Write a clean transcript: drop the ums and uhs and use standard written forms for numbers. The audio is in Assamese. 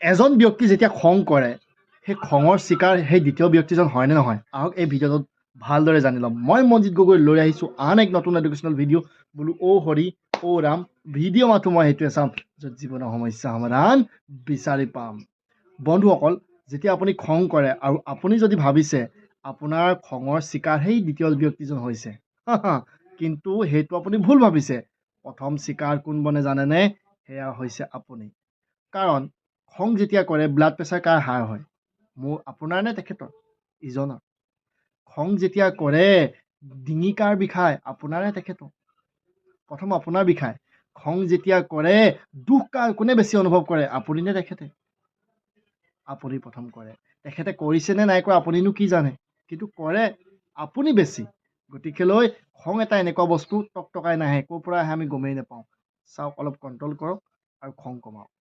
এজন ব্যক্তি যেতিয়া খং কৰে সেই খঙৰ চিকাৰ সেই দ্বিতীয় ব্যক্তিজন হয়নে নহয় আহক এই ভিডিঅ'টোত ভালদৰে জানি ল'ম মই মনজিৎ গগৈ লৈ আহিছোঁ আন এক নতুন এডুকেশ্যনেল ভিডিঅ' বোলো হৰি ৰাম ভিডিঅ' মাথো মই সেইটোৱে চাম য'ত জীৱনৰ সমস্যা সমাধান বিচাৰি পাম বন্ধুসকল যেতিয়া আপুনি খং কৰে আৰু আপুনি যদি ভাবিছে আপোনাৰ খঙৰ চিকাৰ সেই দ্বিতীয় ব্যক্তিজন হৈছে কিন্তু সেইটো আপুনি ভুল ভাবিছে প্ৰথম চিকাৰ কোন বনে জানেনে সেয়া হৈছে আপুনি কাৰণ খং যেতিয়া কৰে ব্লাড প্ৰেছাৰ কাৰ হাই হয় মোৰ আপোনাৰ নে তেখেতৰ ইজনৰ খং যেতিয়া কৰে ডিঙি কাৰ বিষায় আপোনাৰ নে তেখেতৰ প্ৰথম আপোনাৰ বিষায় খং যেতিয়া কৰে দুখ কাৰ কোনে বেছি অনুভৱ কৰে আপুনি নে তেখেতে আপুনি প্ৰথম কৰে তেখেতে কৰিছে নে নাই কৰা আপুনিনো কি জানে কিন্তু কৰে আপুনি বেছি গতিকেলৈ খং এটা এনেকুৱা বস্তু টকটকাই নাহে ক'ৰ পৰা আহে আমি গমেই নাপাওঁ চাওক অলপ কণ্ট্ৰল কৰক আৰু খং কমাওক